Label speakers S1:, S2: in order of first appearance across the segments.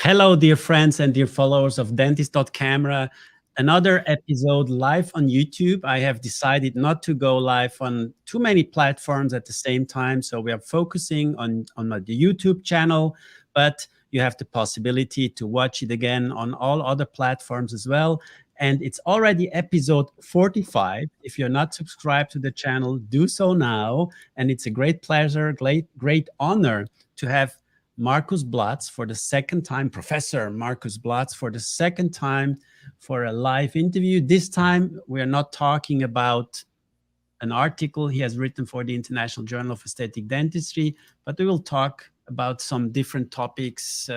S1: Hello, dear friends and dear followers of Dentist.camera. Another episode live on YouTube. I have decided not to go live on too many platforms at the same time. So we are focusing on the YouTube channel, but you have the possibility to watch it again on all other platforms as well. And it's already episode 45. If you're not subscribed to the channel, do so now. And it's a great pleasure, great honor to have Markus Blatz for the second time, Professor Markus Blatz for the second time for a live interview. This time, we are not talking about an article he has written for the International Journal of Aesthetic Dentistry, but we will talk about some different topics,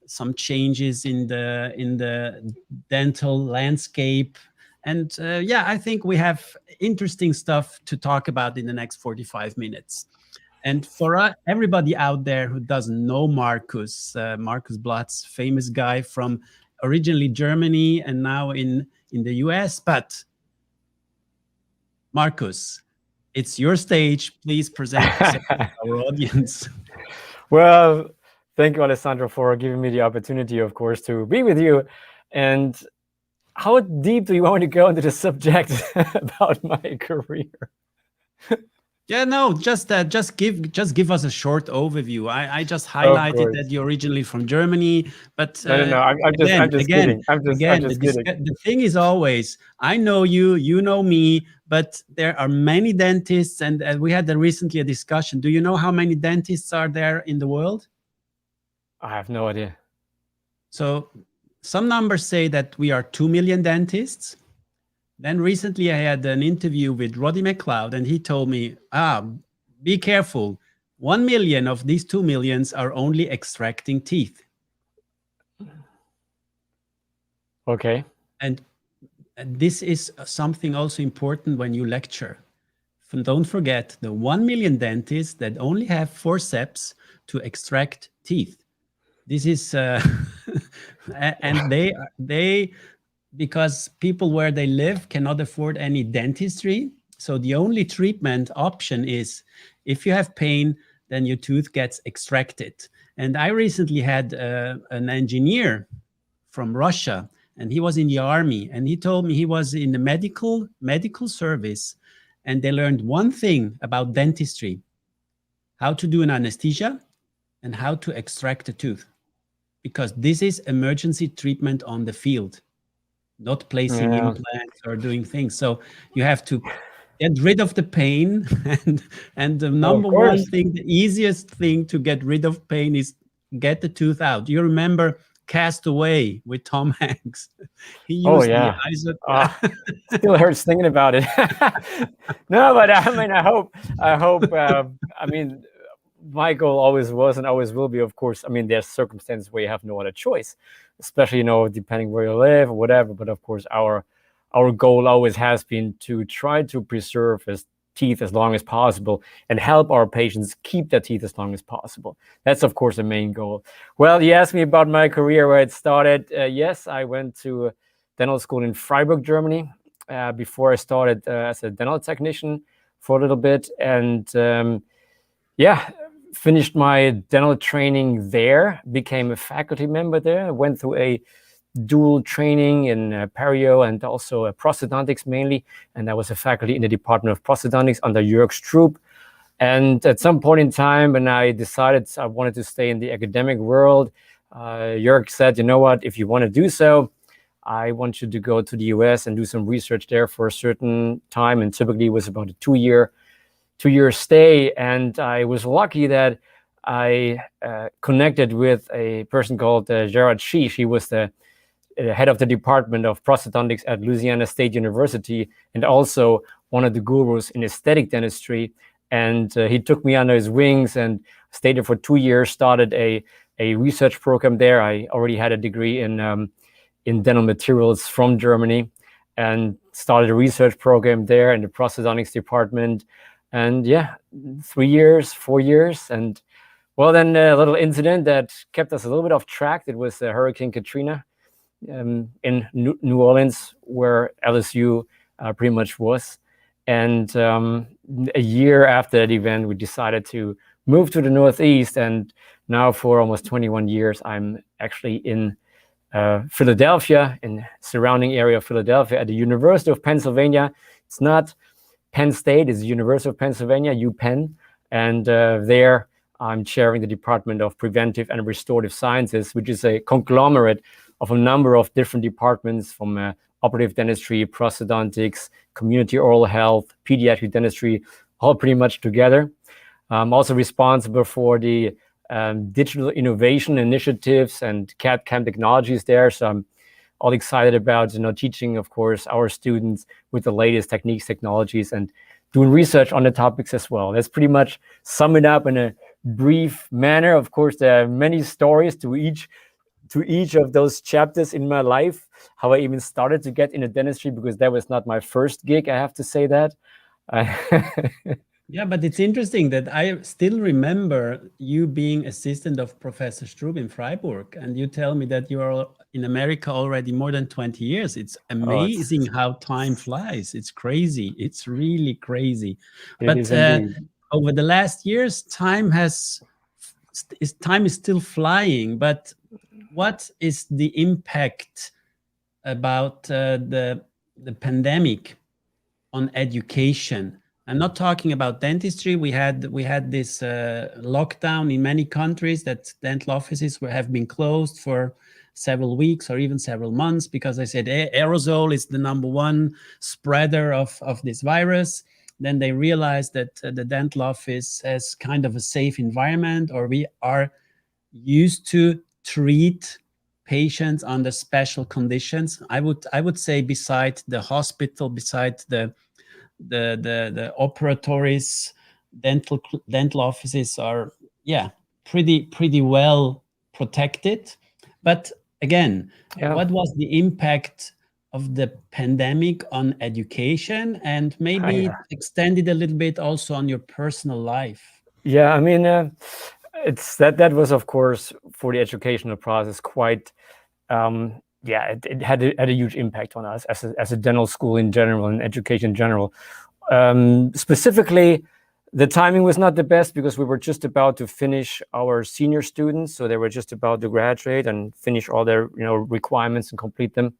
S1: some changes in the dental landscape. And I think we have interesting stuff to talk about in the next 45 minutes. And for everybody out there who doesn't know Markus, Markus Blatz, famous guy from originally Germany and now in the US. But Markus, it's your stage. Please present yourself to our audience.
S2: Well, thank you, Alessandro, for giving me the opportunity, of course, to be with you. And how deep do you want me to go into the subject about my career?
S1: Yeah, no, just give us a short overview. I just highlighted that you're originally from Germany, but
S2: no, I'm just kidding. I'm just kidding.
S1: The thing is always, I know you, you know me, but there are many dentists, and we had recently a discussion. Do you know how many dentists are there in the world?
S2: I have no idea.
S1: So some numbers say that we are 2 million dentists. Then recently I had an interview with Roddy McLeod, and he told me, be careful. 1 million of these 2 millions are only extracting teeth.
S2: Okay.
S1: And this is something also important when you lecture. Don't forget the 1 million dentists that only have forceps to extract teeth. This is, and they because people where they live cannot afford any dentistry. So the only treatment option is if you have pain, then your tooth gets extracted. And I recently had an engineer from Russia, and he was in the army, and he told me he was in the medical service, and they learned one thing about dentistry: how to do an anesthesia and how to extract a tooth, because this is emergency treatment on the field, not placing implants or doing things. So you have to get rid of the pain. And the number one thing, the easiest thing to get rid of pain is get the tooth out. You remember Cast Away with Tom Hanks? He used
S2: the still hurts thinking about it. No, but I mean, I hope, I mean, my goal always was and always will be, of course, I mean, there's circumstances where you have no other choice, especially, depending where you live or whatever. But of course, our goal always has been to try to preserve his teeth as long as possible and help our patients keep their teeth as long as possible. That's, of course, the main goal. Well, you asked me about my career, where it started. Yes, I went to dental school in Freiburg, Germany, before I started as a dental technician for a little bit. And finished my dental training there, became a faculty member there. I went through a dual training in perio and also prosthodontics mainly. And I was a faculty in the Department of Prosthodontics under Jörg Stroop. And at some point in time, when I decided I wanted to stay in the academic world, Jörg said, you know what, if you want to do so, I want you to go to the US and do some research there for a certain time. And typically it was about a two-year stay, and I was lucky that I connected with a person called Gerard Sheesh. He was the head of the Department of Prosthodontics at Louisiana State University and also one of the gurus in aesthetic dentistry. And he took me under his wings and stayed there for 2 years, started a research program there. I already had a degree in dental materials from Germany and started a research program there in the prosthodontics department. And 3 years, 4 years. And well, then a little incident that kept us a little bit off track. It was Hurricane Katrina in New Orleans, where LSU pretty much was. And a year after that event, we decided to move to the Northeast and now for almost 21 years, I'm actually in Philadelphia, in surrounding area of Philadelphia, at the University of Pennsylvania. It's not Penn State, it's the University of Pennsylvania, UPenn. And there I'm chairing the Department of Preventive and Restorative Sciences, which is a conglomerate of a number of different departments, from operative dentistry, prosthodontics, community oral health, pediatric dentistry, all pretty much together. I'm also responsible for the digital innovation initiatives and CAD/CAM technologies there. So I'm all excited about teaching, of course, our students with the latest techniques, technologies, and doing research on the topics as well. That's pretty much sum it up in a brief manner. Of course, there are many stories to each of those chapters in my life, how I even started to get into dentistry, because that was not my first gig, I have to say that.
S1: Yeah, but it's interesting that I still remember you being assistant of Professor Strub in Freiburg, and you tell me that you are in America already more than 20 years. It's amazing how time flies. It's crazy. It's really crazy. But over the last years, time is still flying. But what is the impact about the pandemic on education? I'm not talking about dentistry. We had this lockdown in many countries, that dental offices have been closed for several weeks or even several months, because I said aerosol is the #1 spreader of this virus. Then they realized that the dental office has kind of a safe environment, or we are used to treat patients under special conditions. I would say, beside the hospital, beside the operatories, dental offices are pretty well protected. But again, what was the impact of the pandemic on education, and maybe extended a little bit also on your personal life?
S2: Yeah, I mean, it's that was, of course, for the educational process quite it had a huge impact on us as a dental school in general and education in general. Specifically, the timing was not the best, because we were just about to finish our senior students, so they were just about to graduate and finish all their requirements and complete them.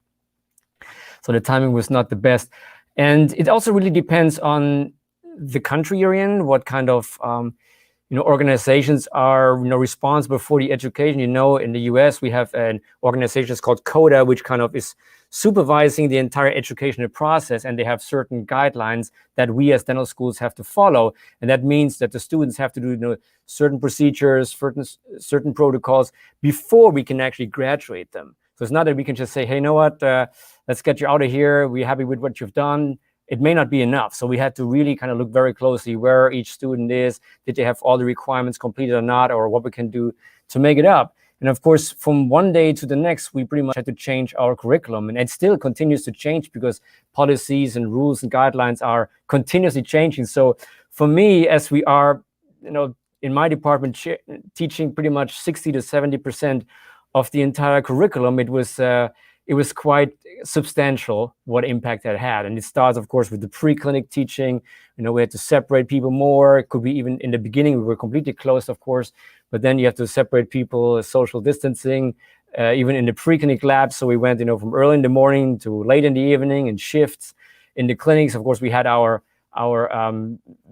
S2: So the timing was not the best, and it also really depends on the country you're in, what kind of organizations are responsible for the education. In the US, we have an organization called CODA, which kind of is supervising the entire educational process, and they have certain guidelines that we as dental schools have to follow. And that means that the students have to do certain procedures, certain protocols before we can actually graduate them. So it's not that we can just say, hey, you know what, let's get you out of here. We're happy with what you've done. It may not be enough. So we had to really kind of look very closely where each student is. Did they have all the requirements completed or not, or what we can do to make it up? And of course, from one day to the next, we pretty much had to change our curriculum. And it still continues to change, because policies and rules and guidelines are continuously changing. So for me, as we are, in my department, teaching pretty much 60 to 70% of the entire curriculum, it was quite substantial what impact that had. And it starts, of course, with the pre-clinic teaching. We had to separate people more. It could be even in the beginning, we were completely closed, of course, but then you have to separate people, social distancing, even in the pre-clinic labs. So we went, from early in the morning to late in the evening, in shifts. In the clinics, of course, we had our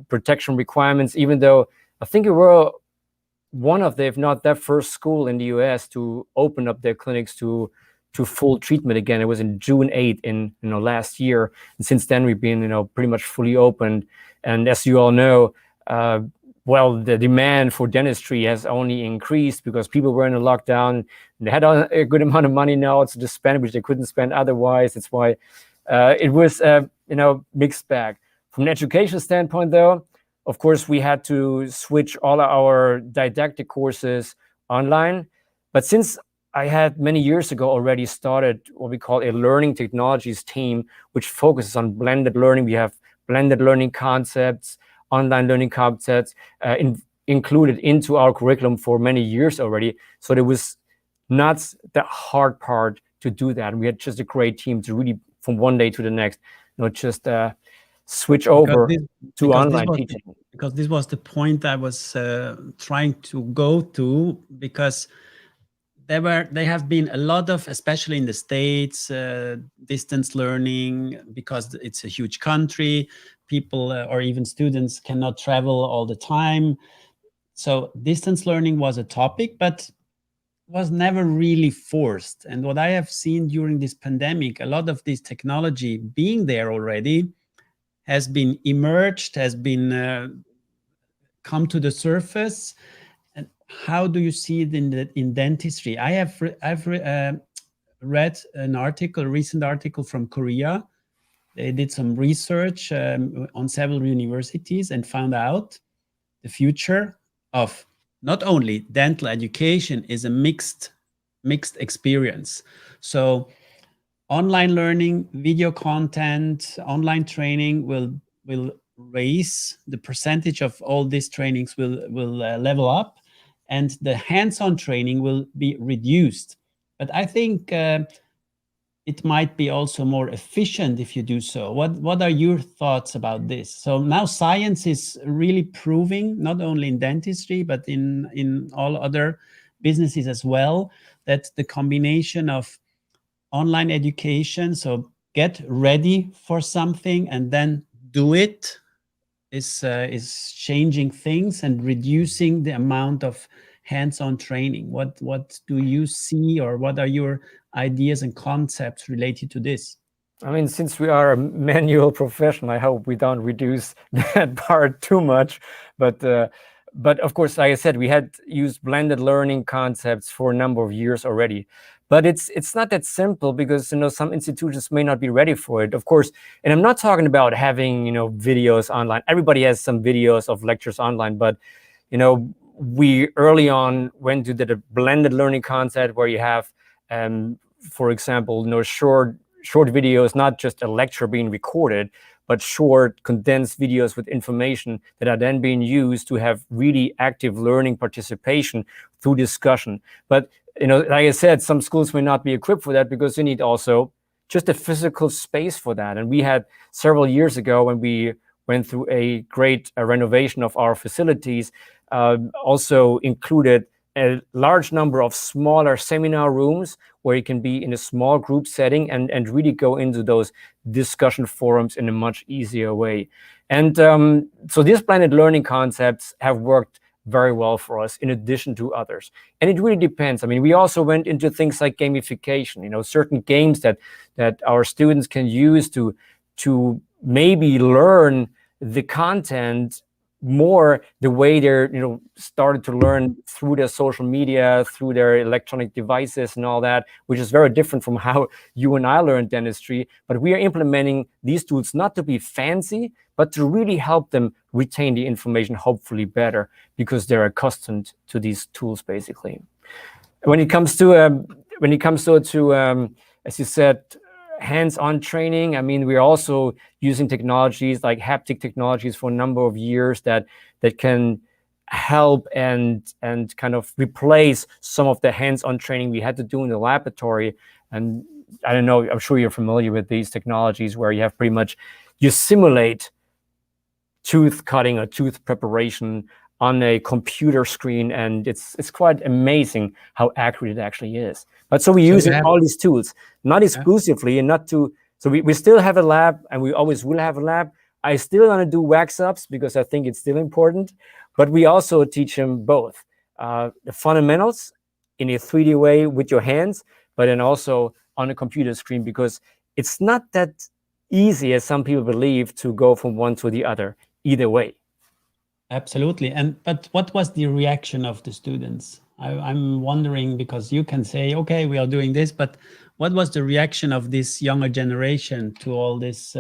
S2: protection requirements, even though I think we were one of the, if not that first school in the US to open up their clinics to full treatment again. It was in June 8th in last year, and since then we've been pretty much fully opened. And as you all know, the demand for dentistry has only increased, because people were in a lockdown and they had a good amount of money now to spend, which they couldn't spend otherwise. That's why it was mixed bag. From an education standpoint, though, of course, we had to switch all our didactic courses online. But since I had many years ago already started what we call a learning technologies team, which focuses on blended learning. We have blended learning concepts, online learning concepts included into our curriculum for many years already. So there was not the hard part to do that. And we had just a great team to really, from one day to the next, just switch over to online teaching.
S1: because this was the point I was trying to go to, because they have been a lot of, especially in the States, distance learning, because it's a huge country. People or even students cannot travel all the time. So distance learning was a topic, but was never really forced. And what I have seen during this pandemic, a lot of this technology being there already has been emerged, has been come to the surface. And how do you see it in dentistry? I've read an article, a recent article from Korea. They did some research on several universities and found out the future of not only dental education is a mixed experience. So online learning, video content, online training will raise the percentage of all these trainings will level up, and the hands-on training will be reduced. But I think it might be also more efficient if you do so. What are your thoughts about this? So now science is really proving, not only in dentistry, but in all other businesses as well, that the combination of online education, so get ready for something and then do it, is changing things and reducing the amount of hands-on training. What do you see, or what are your ideas and concepts related to this?
S2: I mean, since we are a manual profession, I hope we don't reduce that part too much. But of course, like I said, we had used blended learning concepts for a number of years already. But it's not that simple, because some institutions may not be ready for it. Of course, and I'm not talking about having videos online. Everybody has some videos of lectures online, but we early on went to the blended learning concept, where you have, for example, short videos, not just a lecture being recorded, but short condensed videos with information that are then being used to have really active learning participation through discussion. But like I said, some schools may not be equipped for that, because you need also just a physical space for that. And we had several years ago, when we went through a great renovation of our facilities, also included a large number of smaller seminar rooms where you can be in a small group setting and really go into those discussion forums in a much easier way. And so these blended learning concepts have worked very well for us, in addition to others. And it really depends. I mean, we also went into things like gamification, certain games that our students can use to maybe learn the content more the way they're started to learn through their social media, through their electronic devices and all that, which is very different from how you and I learned dentistry. But we are implementing these tools not to be fancy, but to really help them retain the information hopefully better, because they're accustomed to these tools, basically. When it comes to as you said, hands-on training, I mean, we're also using technologies like haptic technologies for a number of years that can help and kind of replace some of the hands-on training we had to do in the laboratory. And I don't know, I'm sure you're familiar with these technologies, where you have pretty much, you simulate tooth cutting or tooth preparation on a computer screen, and it's quite amazing how accurate it actually is. But so we use all these tools, not exclusively, and not to. So we still have a lab, and we always will have a lab. I still want to do wax ups, because I think it's still important. But we also teach them both the fundamentals in a 3D way with your hands, but then also on a computer screen, because it's not that easy as some people believe to go from one to the other either way.
S1: Absolutely. But what was the reaction of the students? I'm wondering, because you can say, okay, we are doing this, but what was the reaction of this younger generation to all this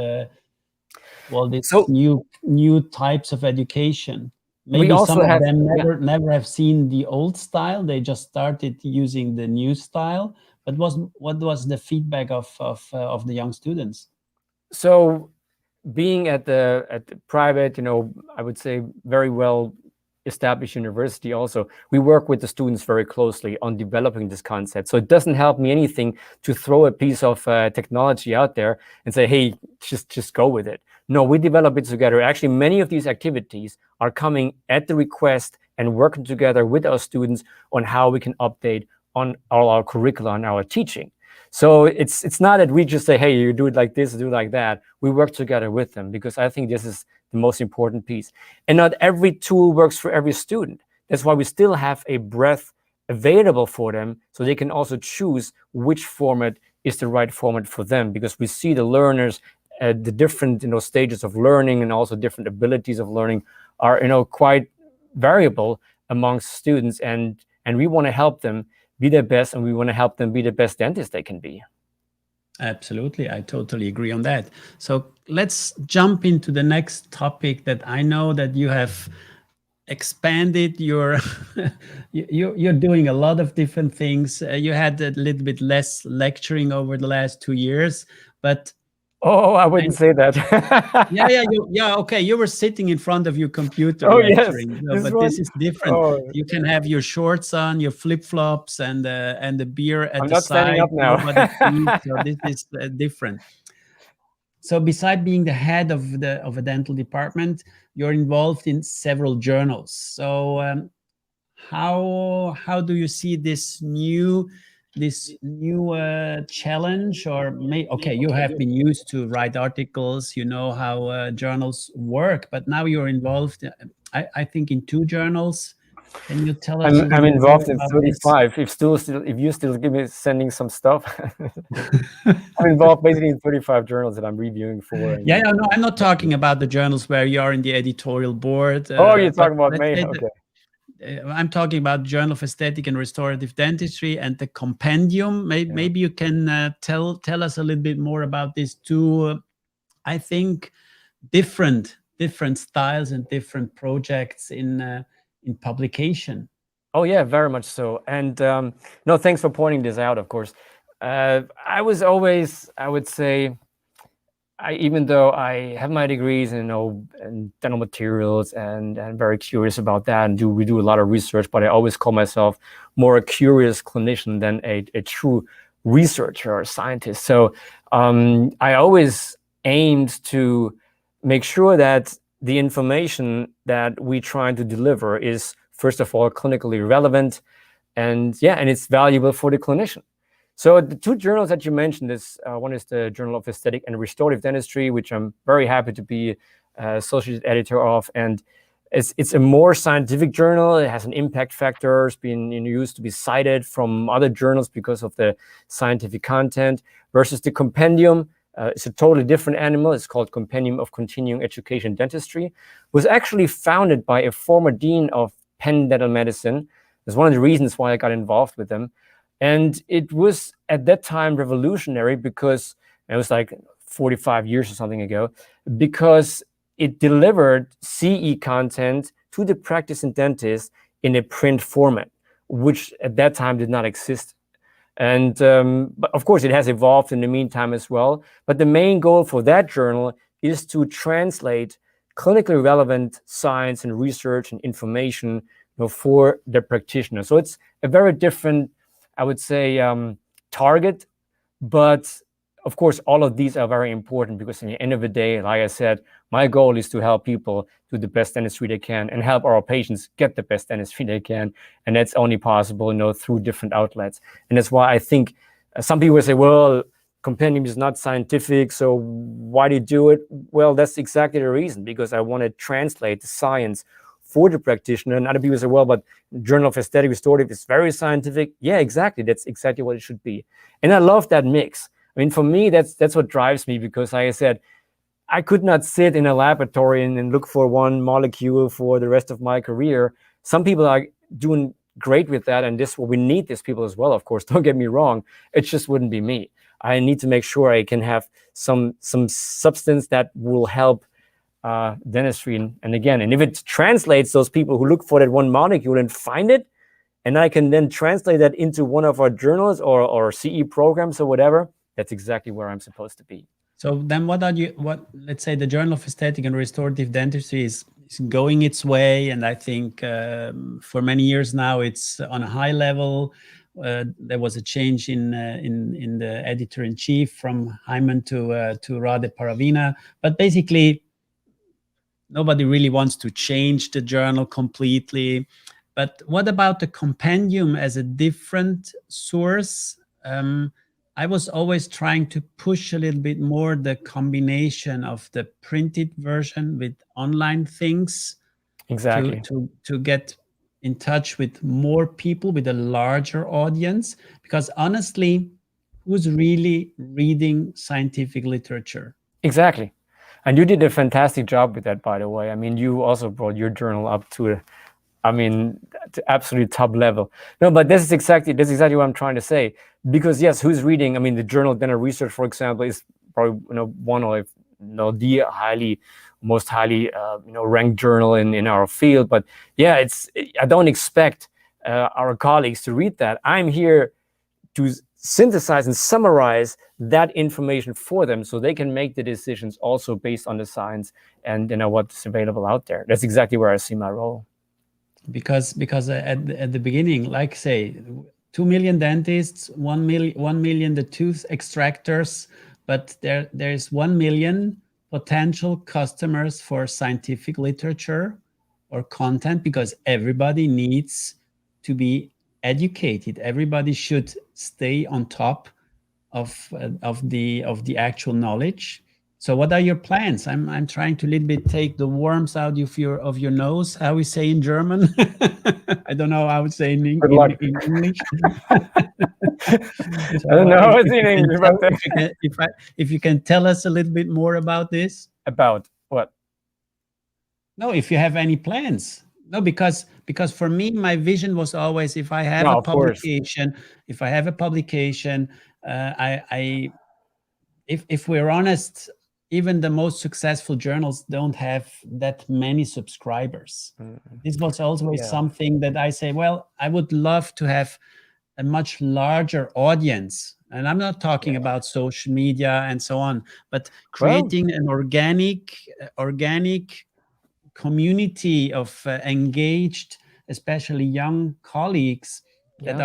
S1: new types of education? Maybe some of them never have seen the old style. They just started using the new style. But what was the feedback of the young students?
S2: So being at the private, I would say very well established university also, we work with the students very closely on developing this concept. So it doesn't help me anything to throw a piece of technology out there and say, hey, just go with it. No, we develop it together. Actually, many of these activities are coming at the request and working together with our students on how we can update on all our curricula and our teaching. So it's not that we just say, hey, you do it like this, do it like that. We work together with them, because I think this is the most important piece. And not every tool works for every student. That's why we still have a breadth available for them, so they can also choose which format is the right format for them, because we see the learners at the different stages of learning, and also different abilities of learning are quite variable amongst students, and we want to help them be their best, and we want to help them be the best dentist they can be.
S1: Absolutely, I totally agree on that. So let's jump into the next topic that I know that you have expanded your you're doing a lot of different things. You had a little bit less lecturing over the last 2 years, but
S2: Oh, I wouldn't say that.
S1: okay, you were sitting in front of your computer
S2: Yes,
S1: lecturing. But
S2: one.
S1: this is different. You can have your shorts on, your flip-flops, and the beer at
S2: I'm
S1: the
S2: not standing
S1: side.
S2: up now.
S1: Nobody sees, so this is different. So beside being the head of a dental department, you're involved in several journals. So how do you see this new challenge? Or okay, you have been used to write articles, you know how journals work, but now you're involved, I think, in 2 journals. Can you tell us a little
S2: I'm
S1: bit
S2: involved
S1: more
S2: in
S1: about
S2: 35. If you still give me sending some stuff, I'm involved basically in 35 journals that I'm reviewing for.
S1: Yeah, no, I'm not talking about the journals where you are in the editorial board.
S2: Oh, you're
S1: But
S2: talking about
S1: let's
S2: me?
S1: say
S2: Okay.
S1: I'm talking about Journal of Aesthetic and Restorative Dentistry and the compendium. Maybe you can tell us a little bit more about these 2. I think different styles and different projects in publication.
S2: Oh yeah, very much so. And no, thanks for pointing this out. Of course, I was always, I would say, even though I have my degrees in dental materials and very curious about that, and we do a lot of research, but I always call myself more a curious clinician than a true researcher or scientist. So I always aimed to make sure that the information that we try to deliver is, first of all, clinically relevant, and it's valuable for the clinician. So the 2 journals that you mentioned is one is the Journal of Aesthetic and Restorative Dentistry, which I'm very happy to be associate editor of, and it's a more scientific journal. It has an impact factor. It's been used to be cited from other journals because of the scientific content. Versus the compendium, it's a totally different animal. It's called Compendium of Continuing Education Dentistry. It was actually founded by a former dean of Penn Dental Medicine. That's one of the reasons why I got involved with them. And it was at that time revolutionary, because it was like 45 years or something ago, because it delivered CE content to the practicing dentist in a print format, which at that time did not exist. And but of course, it has evolved in the meantime as well. But the main goal for that journal is to translate clinically relevant science and research and information for the practitioner. So it's a very different, I would say, target. But of course, all of these are very important, because in the end of the day, like I said, my goal is to help people do the best dentistry they can and help our patients get the best dentistry they can. And that's only possible, through different outlets. And that's why I think some people say, well, compendium is not scientific, so why do you do it? Well, that's exactly the reason, because I want to translate the science for the practitioner. And other people say, well, but Journal of Aesthetic Restorative is very scientific. Yeah, exactly. That's exactly what it should be. And I love that mix. I mean, for me, that's what drives me, because like I said, I could not sit in a laboratory and look for one molecule for the rest of my career. Some people are doing great with that, and we need these people as well, of course. Don't get me wrong. It just wouldn't be me. I need to make sure I can have some substance that will help dentistry. And again, and if it translates those people who look for that one molecule and find it, and I can then translate that into one of our journals or CE programs or whatever, that's exactly where I'm supposed to be.
S1: So then let's say the Journal of Aesthetic and Restorative Dentistry is going its way, and I think for many years now it's on a high level. There was a change in the editor in chief from Hyman to Rade Paravina, but basically nobody really wants to change the journal completely. But what about the compendium as a different source? I was always trying to push a little bit more the combination of the printed version with online things
S2: Exactly.
S1: to get in touch with more people, with a larger audience. Because honestly, who's really reading scientific literature?
S2: Exactly. And you did a fantastic job with that, by the way. I mean, you also brought your journal up to to absolutely top level. No, but this is exactly what I'm trying to say. Because yes, who's reading? I mean, the Journal of Dental Research, for example, is probably one of the most highly ranked journal in our field. But yeah, I don't expect our colleagues to read that. I'm here to synthesize and summarize that information for them so they can make the decisions also based on the science and what's available out there. That's exactly where I see my role.
S1: Because at the beginning, like say 2 million dentists, 1 million the tooth extractors, but there's 1 million potential customers for scientific literature or content, because everybody needs to be educated. Everybody should stay on top of the actual knowledge. So what are your plans? I'm trying to a little bit take the worms out of your nose. How we say in German? I don't know how we say in English.
S2: So I don't know how it's in English, but
S1: if you can tell us a little bit more about this.
S2: About what?
S1: No, if you have any plans. No, because for me, my vision was always, if I have a publication, if we're honest, even the most successful journals don't have that many subscribers. This was always something that I say, well, I would love to have a much larger audience. And I'm not talking about social media and so on, but creating an organic community of engaged, especially young colleagues that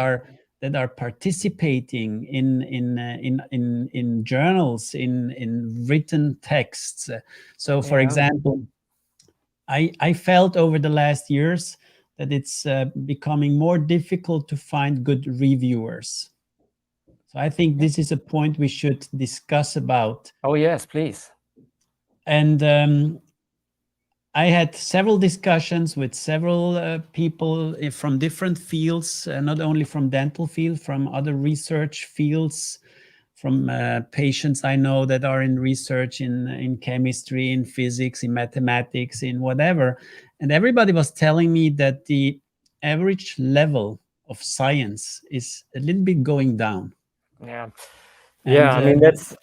S1: are participating in journals, in written texts. So, for example, I felt over the last years that it's becoming more difficult to find good reviewers. So I think this is a point we should discuss about.
S2: Oh yes, please.
S1: And I had several discussions with several people from different fields, not only from dental field, from other research fields, from patients I know that are in research in chemistry, in physics, in mathematics, in whatever. And everybody was telling me that the average level of science is a little bit going down.
S2: Yeah. Yeah, I mean, that's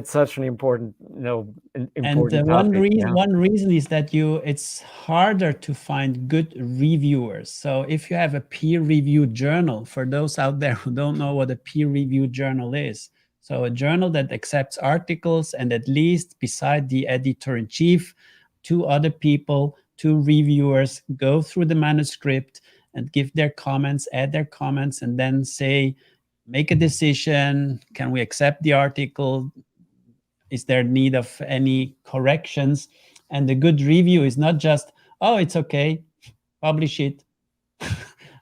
S2: such an important important topic.
S1: One reason is that it's harder to find good reviewers. So if you have a peer-reviewed journal, for those out there who don't know what a peer-reviewed journal is, so a journal that accepts articles and at least beside the editor-in-chief, two other people, two reviewers go through the manuscript and give their comments, add their comments, and then make a decision. Can we accept the article? Is there need of any corrections? And the good review is not just, oh, it's okay, publish it.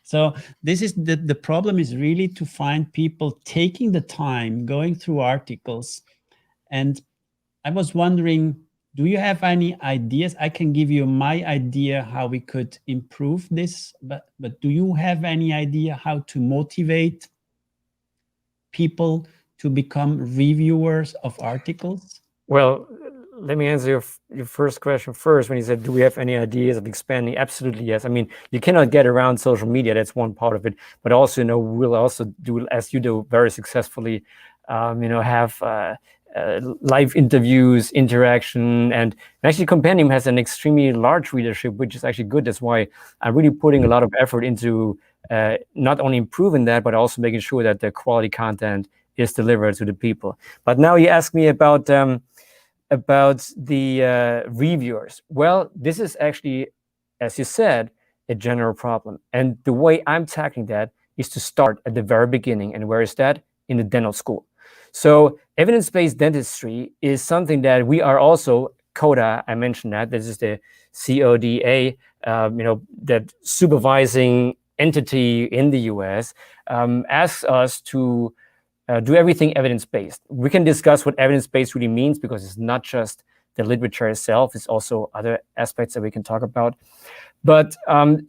S1: So this is the problem, is really to find people taking the time, going through articles. And I was wondering, do you have any ideas? I can give you my idea how we could improve this, but do you have any idea how to motivate people to become reviewers of articles?
S2: Well, let me answer your first question first. When you said, do we have any ideas of expanding? Absolutely, yes. I mean, you cannot get around social media. That's one part of it. But also, we'll also do, as you do very successfully, have live interviews, interaction, and actually Compendium has an extremely large readership, which is actually good. That's why I'm really putting a lot of effort into not only improving that, but also making sure that the quality content is delivered to the people. But now you ask me about about the reviewers. Well, this is actually, as you said, a general problem. And the way I'm tackling that is to start at the very beginning. And where is that? In the dental school. So evidence-based dentistry is something that we are also, CODA, I mentioned that, this is the CODA, that supervising entity in the US, asks us to do everything evidence-based. We can discuss what evidence-based really means, because it's not just the literature itself, it's also other aspects that we can talk about. But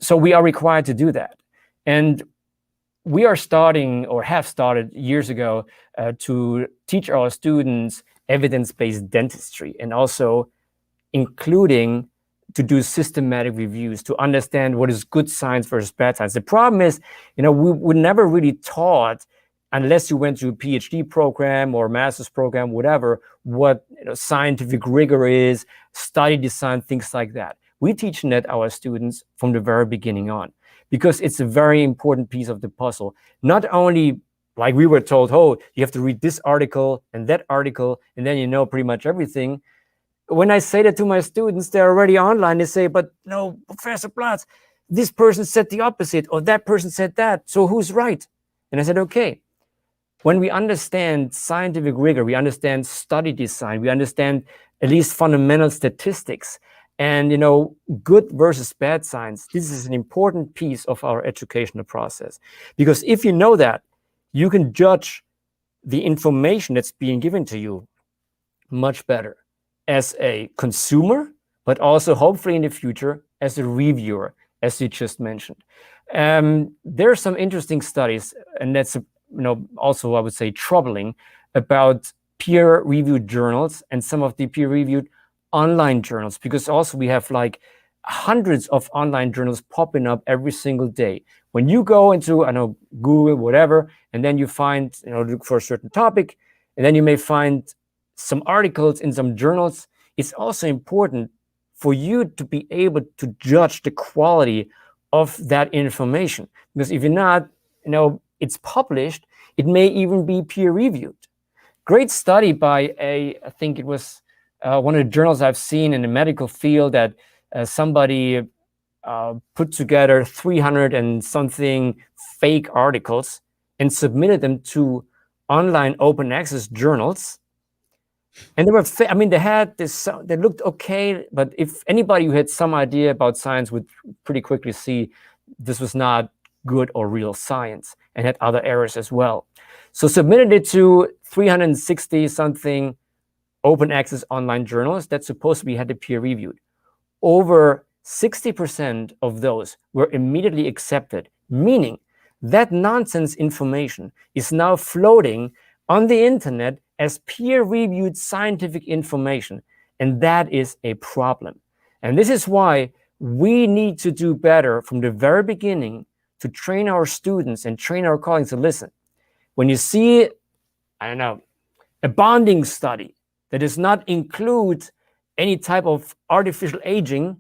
S2: so we are required to do that. And we are starting, or have started years ago, to teach our students evidence-based dentistry, and also including to do systematic reviews, to understand what is good science versus bad science. The problem is, we were never really taught, unless you went to a PhD program or master's program, whatever, what scientific rigor is, study design, things like that. We teach that our students from the very beginning on, because it's a very important piece of the puzzle. Not only like we were told, oh, you have to read this article and that article, and then you know pretty much everything. When I say that to my students, they're already online, they say, but no, Professor Blatz, this person said the opposite, or that person said that, so who's right? And I said, okay, when we understand scientific rigor, we understand study design, we understand at least fundamental statistics, and good versus bad science, this is an important piece of our educational process. Because if you know that, you can judge the information that's being given to you much better as a consumer, but also hopefully in the future as a reviewer, as you just mentioned. There are some interesting studies, and that's also, I would say, troubling, about peer-reviewed journals and some of the peer-reviewed online journals, because also we have like hundreds of online journals popping up every single day. When you go into, Google, whatever, and then you find, look for a certain topic, and then you may find some articles in some journals, it's also important for you to be able to judge the quality of that information. Because if you're not, it's published, it may even be peer-reviewed. Great study by I think it was one of the journals I've seen in the medical field, that somebody put together 300 and something fake articles and submitted them to online open access journals. And they were, they had this, they looked okay, but if anybody who had some idea about science would pretty quickly see this was not good or real science, and had other errors as well. So submitted it to 360 something open access online journals that supposedly had the peer reviewed. Over 60% of those were immediately accepted, meaning that nonsense information is now floating on the internet as peer-reviewed scientific information, and that is a problem. And this is why we need to do better from the very beginning to train our students and train our colleagues to listen. When you see, a bonding study that does not include any type of artificial aging,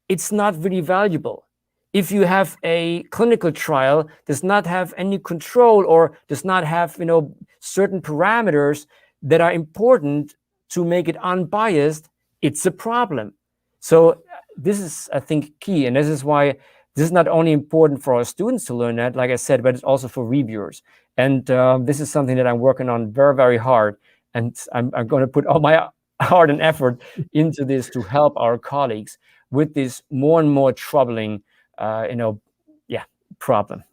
S2: it's not really valuable. If you have a clinical trial does not have any control, or does not have certain parameters that are important to make it unbiased, it's a problem. So this is, I think, key, and this is why this is not only important for our students to learn that, like I said, but it's also for reviewers. And this is something that I'm working on very, very hard, and I'm going to put all my heart and effort into this to help our colleagues with this more and more troubling problem.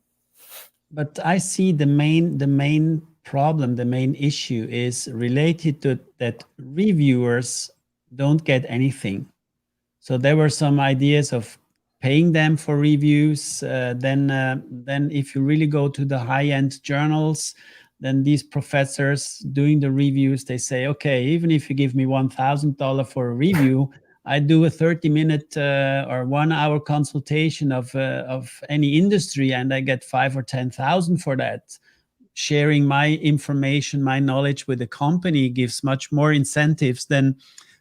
S1: But I see the main problem, the main issue is related to that reviewers don't get anything. So there were some ideas of paying them for reviews. Then if you really go to the high-end journals, then these professors doing the reviews, they say, okay, even if you give me $1,000 for a review, I do a 30-minute or 1 hour consultation of any industry, and I get 5,000 or 10,000 for that. Sharing my information, my knowledge with the company gives much more incentives than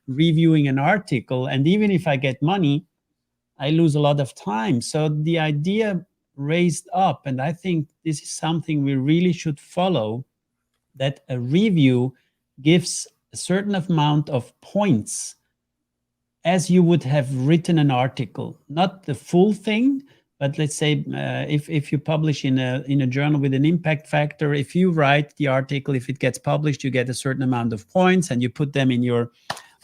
S1: reviewing an article. And even if I get money, I lose a lot of time. So the idea raised up, and I think this is something we really should follow, that a review gives a certain amount of points as you would have written an article, not the full thing, but let's say if you publish in a journal with an impact factor, if you write the article, if it gets published, you get a certain amount of points, and you put them in your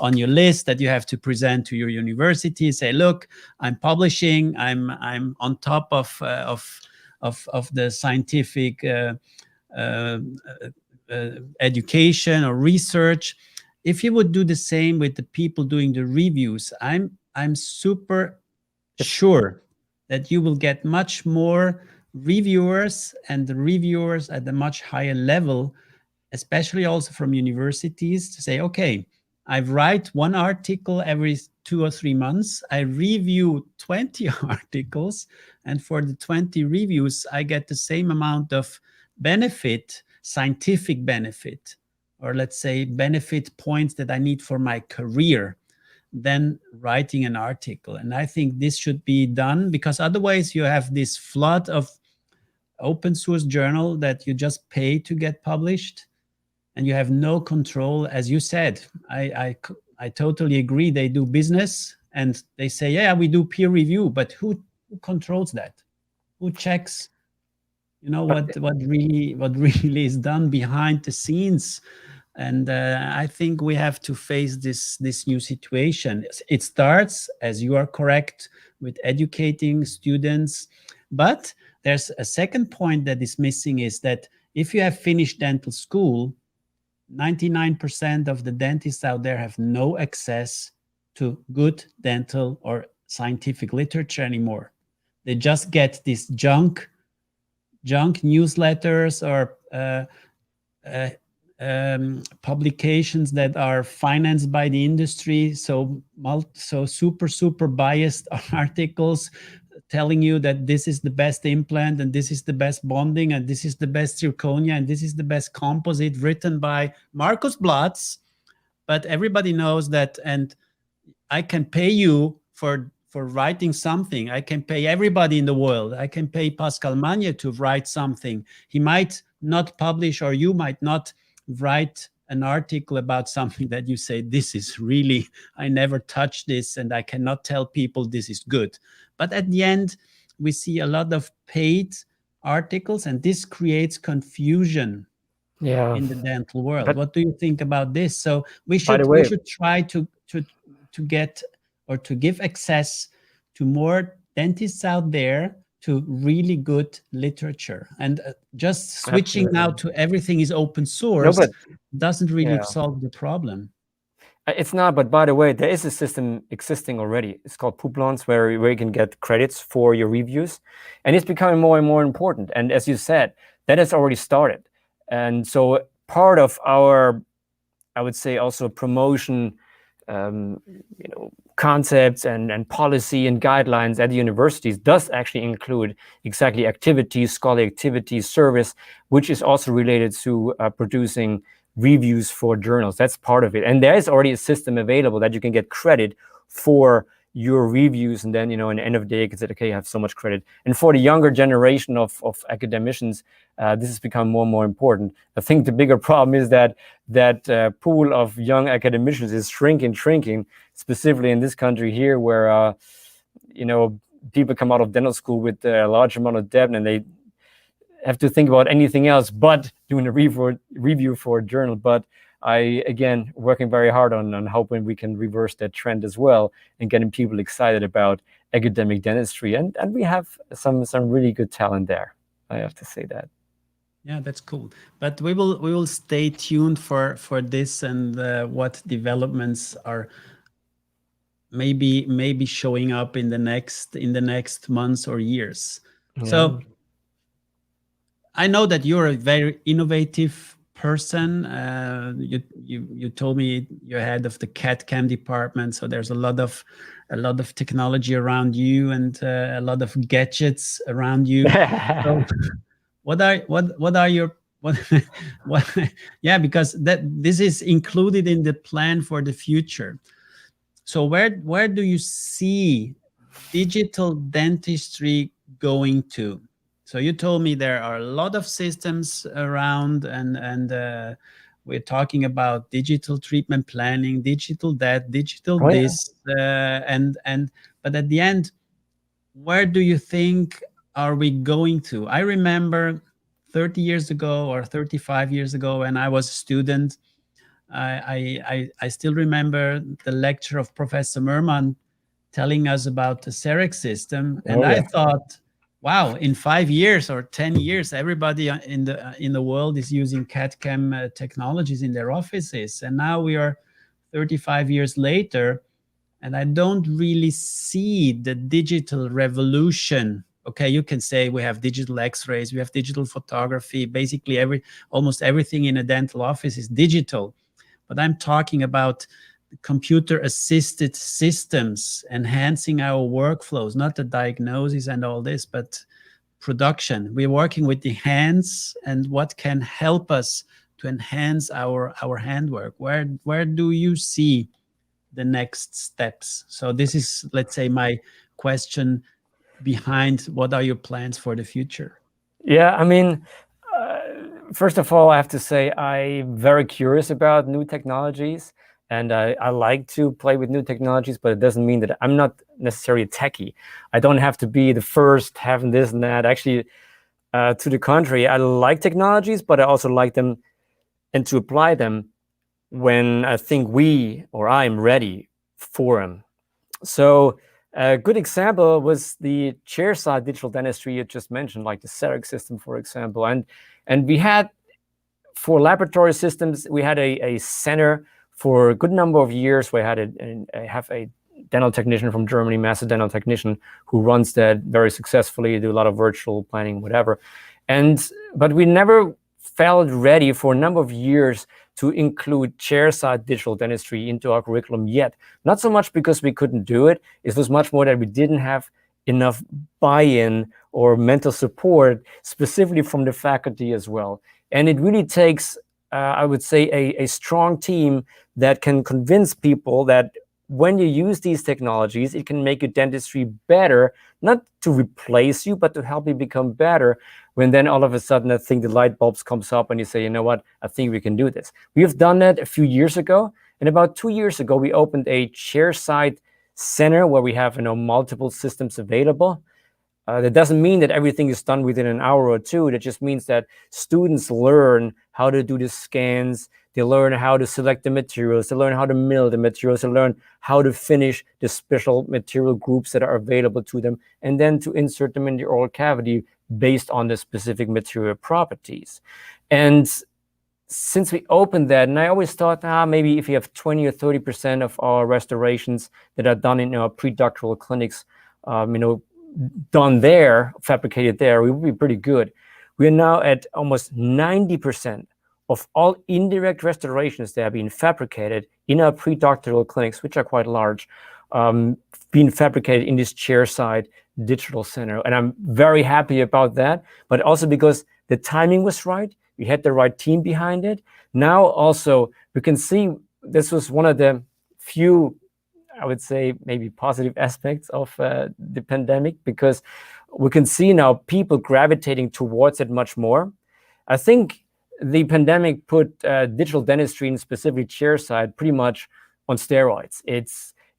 S1: on your list that you have to present to your university. Say, look, I'm publishing. I'm on top of the scientific uh, education or research. If you would do the same with the people doing the reviews, I'm super sure that you will get much more reviewers, and the reviewers at a much higher level, especially also from universities, to say, okay, I write one article every 2 or 3 months. I review 20 articles, and for the 20 reviews, I get the same amount of benefit, scientific benefit, or let's say benefit points that I need for my career, than writing an article. And I think this should be done, because otherwise you have this flood of open source journal that you just pay to get published, and you have no control. As you said, I totally agree. They do business and they say, yeah, we do peer review, but who controls that? Who checks, what really is done behind the scenes? And I think we have to face this new situation. It starts, as you are correct, with educating students, but there's a second point that is missing, is that if you have finished dental school, 99% of the dentists out there have no access to good dental or scientific literature anymore. They just get these junk newsletters or publications that are financed by the industry. So super biased articles telling you that this is the best implant, and this is the best bonding, and this is the best zirconia, and this is the best composite, written by Markus Blatz. But everybody knows that, and I can pay you for writing something. I can pay everybody in the world. I can pay Pascal Magne to write something. He might not publish, or you might not write an article about something that you say, this is really, I never touched this, and I cannot tell people this is good. But at the end, we see a lot of paid articles, and this creates confusion in the dental world.
S2: But
S1: what do you think about this? So we
S2: by the
S1: should
S2: way,
S1: try to get, or to give access to more dentists out there to really good literature. And just switching now to everything is open
S2: no,
S1: source
S2: but
S1: doesn't really
S2: yeah,
S1: solve the problem.
S2: it's not. But by the way, there is a system existing already. It's called Poupons, where you can get credits for your reviews, and it's becoming more and more important. And as you said, that has already started. And so part of our, I would say, also promotion, concepts and policy and guidelines at the universities does actually include exactly activities, scholarly activities, service, which is also related to producing reviews for journals. That's part of it. And there is already a system available that you can get credit for your reviews, and then, at the end of the day, you can say, okay, you have so much credit. And for the younger generation of academicians, this has become more and more important. I think the bigger problem is that pool of young academicians is shrinking, specifically in this country here, where people come out of dental school with a large amount of debt, and they have to think about anything else but doing a review for a journal. But I, again, working very hard on hoping we can reverse that trend as well, and getting people excited about academic dentistry. And we have some really good talent there. I have to say that.
S1: Yeah, that's cool. But we will stay tuned for this, and what developments are maybe showing up in the next months or years.
S2: Yeah.
S1: So I know that you're a very innovative person. You told me you're head of the CAD/CAM department, so there's a lot of technology around you, and a lot of gadgets around you. So what are your what yeah, because this is included in the plan for the future. So where do you see digital dentistry going to? So you told me there are a lot of systems around, and we're talking about digital treatment planning, digital that, digital
S2: Oh, yeah.
S1: this, and but at the end, where do you think are we going to? I remember 30 years ago or 35 years ago when I was a student, I still remember the lecture of Professor Merman telling us about the CEREC system, and
S2: Oh,
S1: I
S2: yeah.
S1: thought, wow, in 5 years or 10 years, everybody in the world is using CAD/CAM technologies in their offices, and now we are 35 years later, and I don't really see the digital revolution. Okay, you can say we have digital X-rays, we have digital photography. Basically, almost everything in a dental office is digital. But I'm talking about computer-assisted systems enhancing our workflows, not the diagnosis and all this, but production. We're working with the hands and what can help us to enhance our handwork. Where do you see the next steps? So this is, let's say, my question behind what are your plans for the future?
S2: Yeah, I mean, first of all, I have to say I'm very curious about new technologies, and I like to play with new technologies, but it doesn't mean that I'm not necessarily a techie. I don't have to be the first having this and that. Actually, to the contrary, I like technologies, but I also like them and to apply them when I think we or I'm ready for them. So a good example was the Chairside digital dentistry you just mentioned, like the CEREC system, for example. And we had, for laboratory systems, we had a center for a good number of years. We had have a dental technician from Germany, master dental technician, who runs that very successfully, do a lot of virtual planning, whatever. But we never felt ready for a number of years to include chairside digital dentistry into our curriculum yet. Not so much because we couldn't do it. It was much more that we didn't have enough buy-in or mental support, specifically from the faculty as well. And it really takes, I would say, a strong team that can convince people that when you use these technologies, it can make your dentistry better, not to replace you, but to help you become better. When then all of a sudden, I think the light bulbs comes up and you say, you know what, I think we can do this. We have done that a few years ago. And about 2 years ago, we opened a chairside center where we have multiple systems available. That doesn't mean that everything is done within an hour or two. That just means that students learn how to do the scans. They learn how to select the materials. They learn how to mill the materials. They learn how to finish the special material groups that are available to them, and then to insert them in the oral cavity based on the specific material properties. And since we opened that, and I always thought, maybe if you have 20 or 30% of our restorations that are done in our pre-doctoral clinics, done there, fabricated there, we would be pretty good. We are now at almost 90% of all indirect restorations that have been fabricated in our pre-doctoral clinics, which are quite large, being fabricated in this chairside digital center. And I'm very happy about that, but also because the timing was right. We had the right team behind it. Now also, we can see this was one of the few, I would say, maybe positive aspects of the pandemic, because we can see now people gravitating towards it much more. I think the pandemic put digital dentistry, and specifically chairside, pretty much on steroids.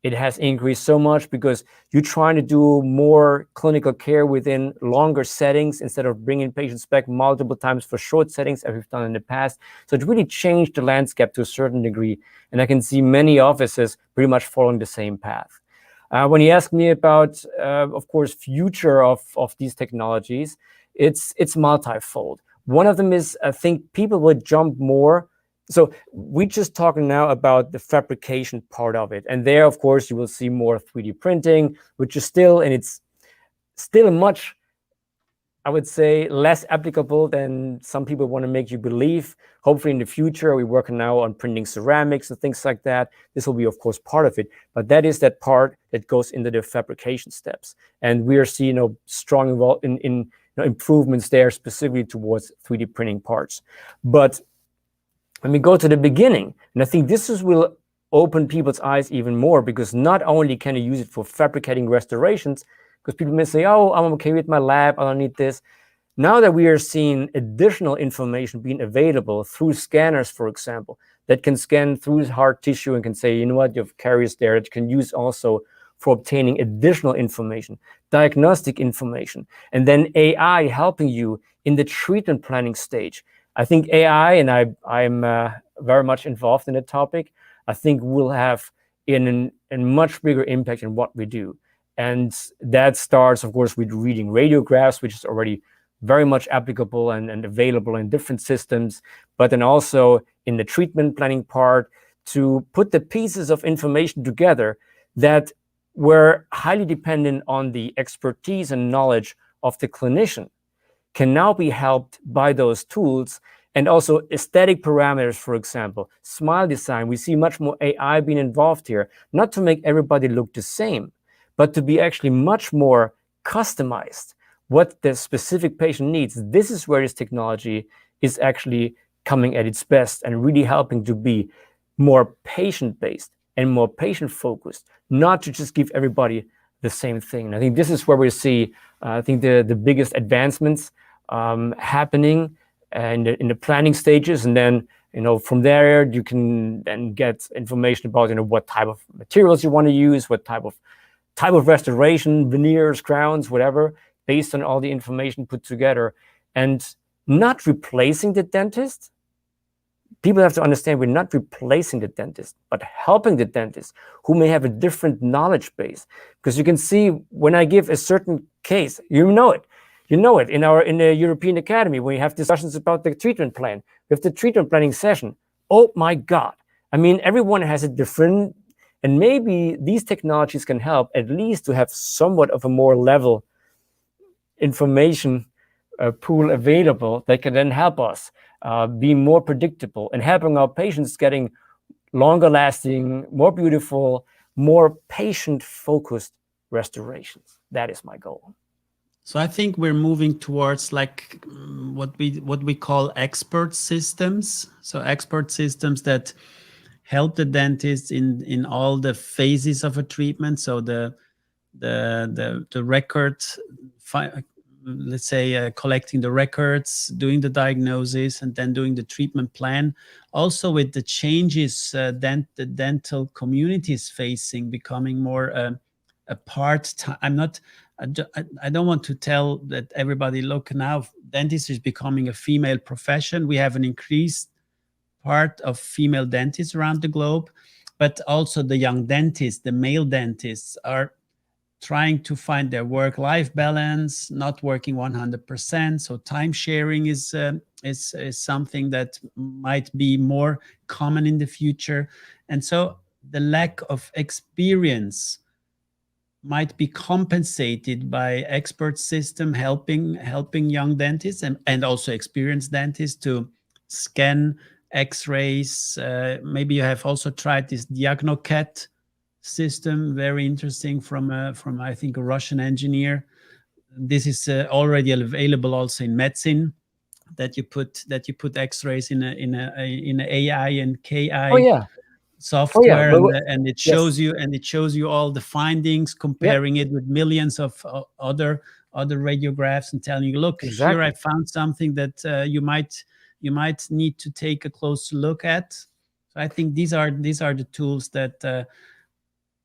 S2: It has increased so much because you're trying to do more clinical care within longer settings instead of bringing patients back multiple times for short settings as we've done in the past. So it really changed the landscape to a certain degree. And I can see many offices pretty much following the same path. When you ask me about, of course, future of these technologies, it's multifold. One of them is, I think people would jump more. So we're just talking now about the fabrication part of it. And there, of course, you will see more 3D printing, which is still, and it's still much, I would say, less applicable than some people want to make you believe. Hopefully in the future, we're working now on printing ceramics and things like that. This will be, of course, part of it. But that is that part that goes into the fabrication steps. And we are seeing strong improvements there, specifically towards 3D printing parts. But when we go to the beginning, and I think will open people's eyes even more, because not only can you use it for fabricating restorations, because people may say, oh, I'm okay with my lab, I don't need this. Now that we are seeing additional information being available through scanners, for example, that can scan through hard tissue and can say, you know what, you have caries there, that you can use also for obtaining additional information, diagnostic information, and then AI helping you in the treatment planning stage. I think AI, and I'm very much involved in the topic, I think will have a much bigger impact in what we do. And that starts, of course, with reading radiographs, which is already very much applicable and available in different systems, but then also in the treatment planning part to put the pieces of information together that were highly dependent on the expertise and knowledge of the clinician can now be helped by those tools. And also aesthetic parameters, for example, smile design. We see much more AI being involved here, not to make everybody look the same, but to be actually much more customized what the specific patient needs. This is where this technology is actually coming at its best and really helping to be more patient-based and more patient-focused, not to just give everybody the same thing. And I think this is where we see, I think, the biggest advancements happening and in the planning stages. And then, from there, you can then get information about, what type of materials you want to use, what type of restoration, veneers, crowns, whatever, based on all the information put together. And not replacing the dentist. People have to understand we're not replacing the dentist, but helping the dentist who may have a different knowledge base. Because you can see when I give a certain case, you know it in the European Academy, when we have discussions about the treatment plan, with the treatment planning session. Oh my God. I mean, everyone has a different, and maybe these technologies can help at least to have somewhat of a more level information pool available that can then help us be more predictable and helping our patients getting longer lasting, more beautiful, more patient-focused restorations. That is my goal.
S1: So I think we're moving towards like what we call expert systems. So expert systems that help the dentist in all the phases of a treatment. So the record, let's say collecting the records, doing the diagnosis, and then doing the treatment plan. Also with the changes the dental community is facing, becoming more a part-time. I don't want to tell that everybody, look, now dentistry is becoming a female profession. We have an increased part of female dentists around the globe, but also the young dentists, the male dentists, are trying to find their work-life balance, not working 100%. So time sharing is something that might be more common in the future. And so the lack of experience might be compensated by expert system helping young dentists and also experienced dentists to scan x-rays. Maybe you have also tried this Diagnocat system, very interesting, from I think a Russian engineer. This is already available also in medicine, that you put x-rays in a AI and KI software, and it shows you all the findings, comparing it with millions of other radiographs, and telling you, look, exactly, here I found something that you might need to take a closer look at. So I think these are the tools that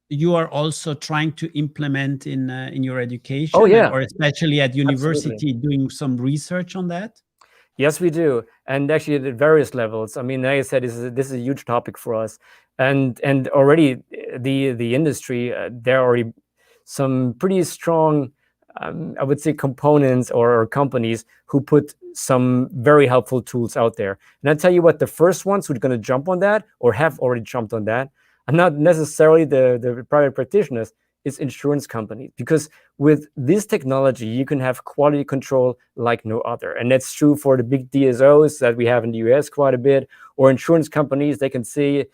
S1: you are also trying to implement in your education, or especially at university. Absolutely. Doing some research on that.
S2: Yes, we do, and actually at various levels. I mean, like I said, this is a huge topic for us, and already the industry, there are already some pretty strong, I would say, components or companies who put some very helpful tools out there. And I tell you what, the first ones who are going to jump on that or have already jumped on that are not necessarily the private practitioners. It's insurance companies, because with this technology, you can have quality control like no other. And that's true for the big DSOs that we have in the US quite a bit, or insurance companies. They can see,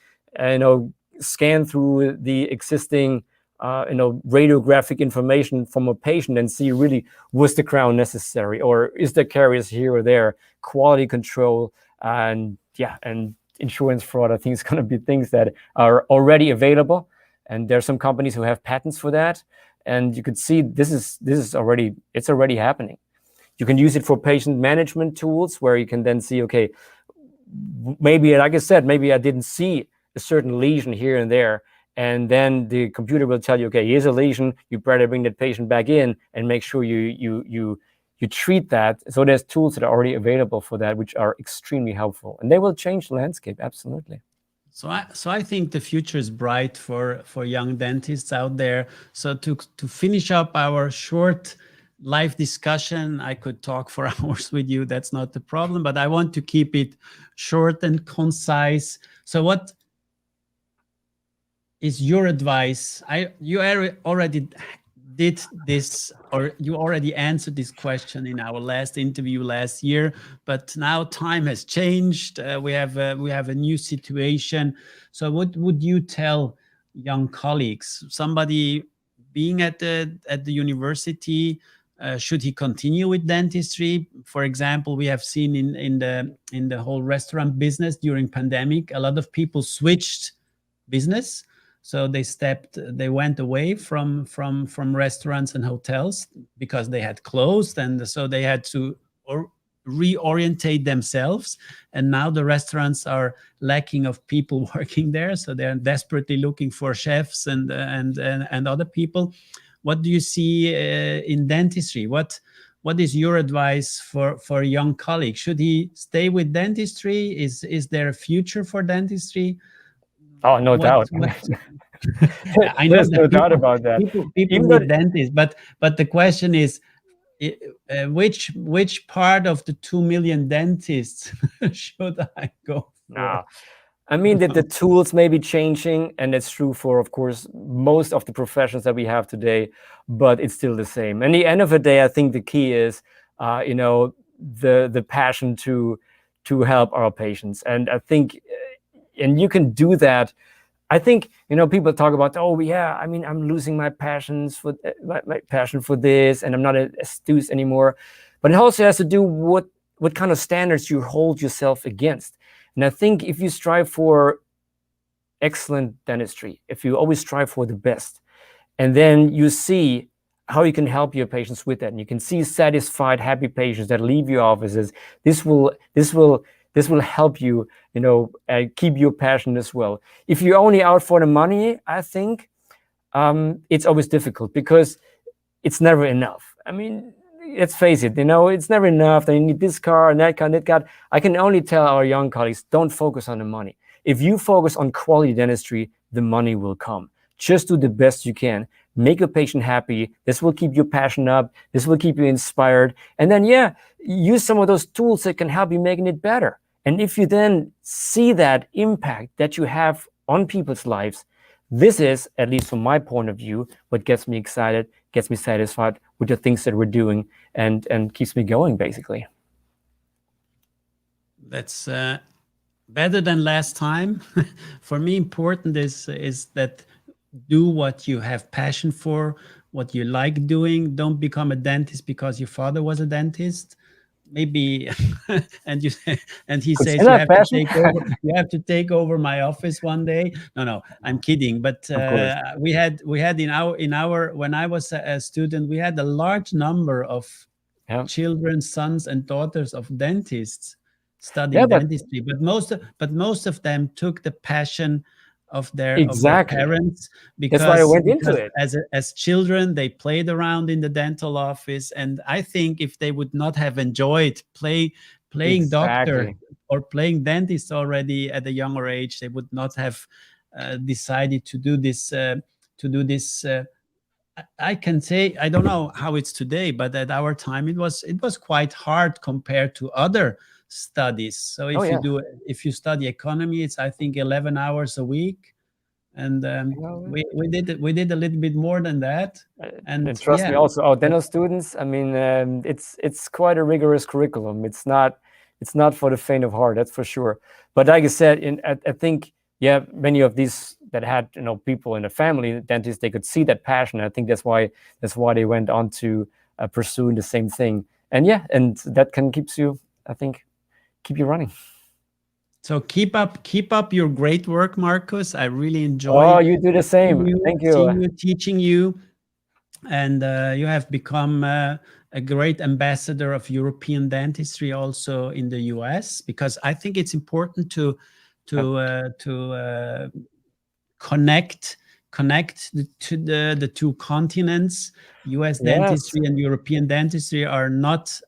S2: scan through the existing, radiographic information from a patient and see really, was the crown necessary, or is there caries here or there? Quality control, and insurance fraud, I think, is going to be things that are already available. And there are some companies who have patents for that. And you could see this is already happening. You can use it for patient management tools, where you can then see, okay, maybe, like I said, maybe I didn't see a certain lesion here and there, and then the computer will tell you, okay, here's a lesion, you better bring that patient back in and make sure you treat that. So there's tools that are already available for that, which are extremely helpful, and they will change the landscape, absolutely.
S1: So I think the future is bright for young dentists out there. So to finish up our short live discussion, I could talk for hours with you. That's not the problem, but I want to keep it short and concise. So what is your advice? You already did this, or you already answered this question in our last interview last year, but now time has changed. We have a new situation. So what would you tell young colleagues? Somebody being at the university, should he continue with dentistry? For example, we have seen in the whole restaurant business during pandemic, a lot of people switched business. So they went away from restaurants and hotels because they had closed, and so they had to reorientate themselves. And now the restaurants are lacking of people working there, so they're desperately looking for chefs and other people. What do you see in dentistry? What is your advice for a young colleague? Should he stay with dentistry? Is there a future for dentistry?
S2: Oh, no doubt.
S1: I know
S2: There's
S1: that
S2: no doubt about that.
S1: people need dentists, but the question is, which part of the 2 million dentists should I go for?
S2: No. I mean that the tools may be changing, and that's true for, of course, most of the professions that we have today, but it's still the same. And at the end of the day, I think the key is, the passion to help our patients. And I think, and you can do that. I think, people talk about, oh yeah, I mean, I'm losing my passions for my passion for this, and I'm not a student anymore. But it also has to do what kind of standards you hold yourself against. And I think if you strive for excellent dentistry, if you always strive for the best, and then you see how you can help your patients with that, and you can see satisfied, happy patients that leave your offices, this will help you, keep your passion as well. If you're only out for the money, I think it's always difficult, because it's never enough. I mean, let's face it, it's never enough. They need this car and that car and that car. I can only tell our young colleagues, don't focus on the money. If you focus on quality dentistry, the money will come. Just do the best you can. Make your patient happy. This will keep your passion up. This will keep you inspired. And then, use some of those tools that can help you making it better. And if you then see that impact that you have on people's lives, this is, at least from my point of view, what gets me excited, gets me satisfied with the things that we're doing, and keeps me going, basically.
S1: That's better than last time. For me, important is that do what you have passion for, what you like doing. Don't become a dentist because your father was a dentist. Maybe, and he says you have to take over my office one day. No, I'm kidding. But we had in our when I was a student, we had a large number of children, sons and daughters of dentists studying dentistry. But most of them took the passion of their parents, because
S2: that's why I went into it.
S1: As children they played around in the dental office, and I think if they would not have enjoyed playing doctor or playing dentist already at a younger age, they would not have decided to do this. I can say, I don't know how it's today, but at our time it was quite hard compared to other studies. So if you study economy, it's I think 11 hours a week, and we did a little bit more than that.
S2: And trust me, also our dental students, I mean, it's quite a rigorous curriculum. It's not for the faint of heart, that's for sure. But like I said, I think many of these that had people in the family dentists, they could see that passion. I think that's why they went on to pursuing the same thing. And that can keep you running.
S1: So keep up your great work, Markus. I really enjoy.
S2: Oh, you do the same. Thank you.
S1: Seeing you, teaching you. and you have become a great ambassador of European dentistry also in the US, because I think it's important to connect to the two continents. US
S2: Yes.
S1: dentistry and European dentistry are not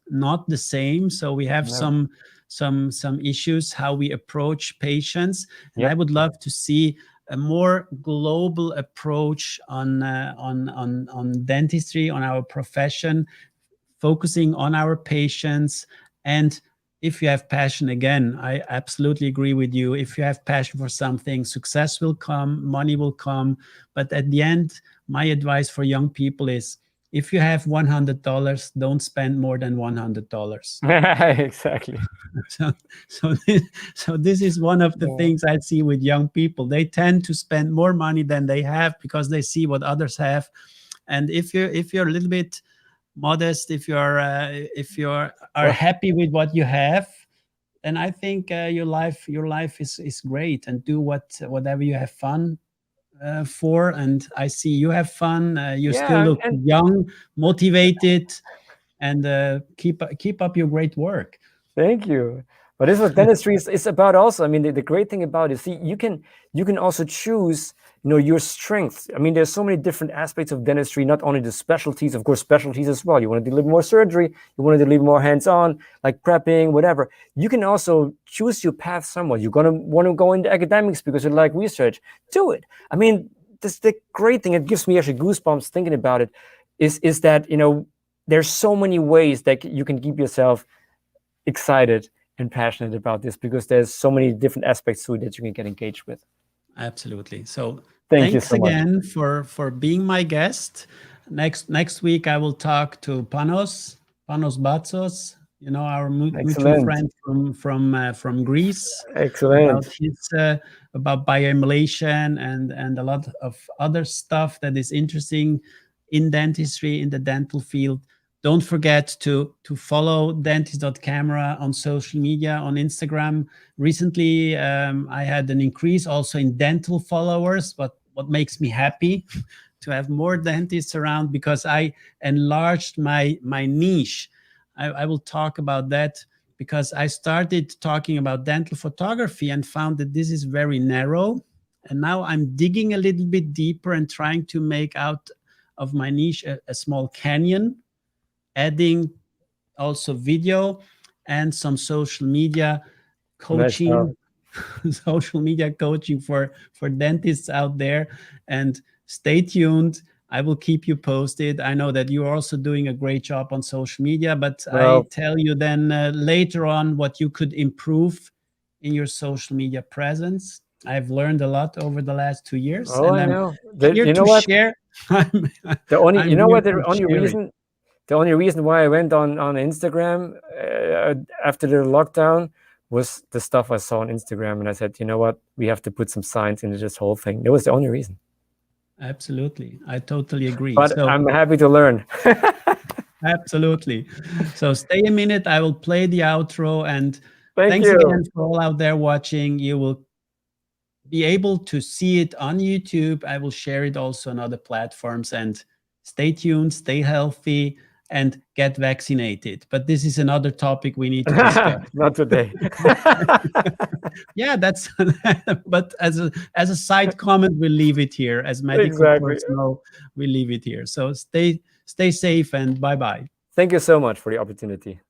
S1: the same, so we have
S2: No.
S1: some issues how we approach patients, and I
S2: Yep.
S1: would love to see a more global approach on dentistry, on our profession, focusing on our patients. And if you have passion, again, I absolutely agree with you. If you have passion for something, success will come, money will come. But at the end, my advice for young people is, if you have $100, don't spend more than $100.
S2: Exactly.
S1: So, so this is one of the
S2: Yeah.
S1: things I see with young people. They tend to spend more money than they have because they see what others have. And if you're a little bit modest, if you are
S2: Well,
S1: happy with what you have, then I think your life is great, and do whatever you have fun for. And I see you have fun. You still
S2: yeah,
S1: look
S2: and
S1: young, motivated, and keep up your great work.
S2: thank you. But this is what dentistry is about also. I mean, the great thing about it, see, you can also choose, your strengths. I mean, there's so many different aspects of dentistry, not only the specialties, of course, specialties as well. You want to deliver more surgery, you want to deliver more hands-on, like prepping, whatever. You can also choose your path somewhat. You're going to want to go into academics because you like research. Do it. I mean, this the great thing, it gives me actually goosebumps thinking about it, is that, there's so many ways that you can keep yourself excited and passionate about this, because there's so many different aspects to it that you can get engaged with.
S1: Absolutely. So
S2: Thank you
S1: thanks
S2: so much.
S1: again for being my guest. Next week I will talk to Panos Batsos, our mutual
S2: Excellent.
S1: friend from Greece, about
S2: Excellent.
S1: his about bioemulation and a lot of other stuff that is interesting in dentistry, in the dental field. Don't forget to follow dentist.camera on social media, on Instagram. Recently, I had an increase also in dental followers, but what makes me happy to have more dentists around, because I enlarged my niche. I will talk about that, because I started talking about dental photography and found that this is very narrow. And now I'm digging a little bit deeper and trying to make out of my niche a small canyon, adding also video and some social media
S2: Nice job.
S1: coaching, social media coaching for dentists out there. And stay tuned. I will keep you posted. I know that you're also doing a great job on social media, but I
S2: Well,
S1: tell you then later on what you could improve in your social media presence. I've learned a lot over the last 2 years,
S2: oh,
S1: and
S2: I
S1: I'm
S2: know.
S1: here
S2: You know
S1: to
S2: what?
S1: share. I'm,
S2: The only,
S1: I'm here to
S2: the only
S1: share it.
S2: reason, why I went on Instagram after the lockdown was the stuff I saw on Instagram, and I said, you know what, we have to put some science into this whole thing. That was the only reason.
S1: Absolutely. I totally agree.
S2: But
S1: So
S2: I'm happy to learn.
S1: absolutely. So stay a minute. I will play the outro, and
S2: Thank
S1: thanks
S2: you.
S1: again for all out there watching. You will be able to see it on YouTube. I will share it also on other platforms, and stay tuned, stay healthy, and get vaccinated. But this is another topic we need to discuss.
S2: Not today.
S1: Yeah, that's but as a side comment, we'll leave it here. As medical
S2: Exactly.
S1: personnel, we leave it here. So stay safe, and bye-bye.
S2: Thank you so much for the opportunity.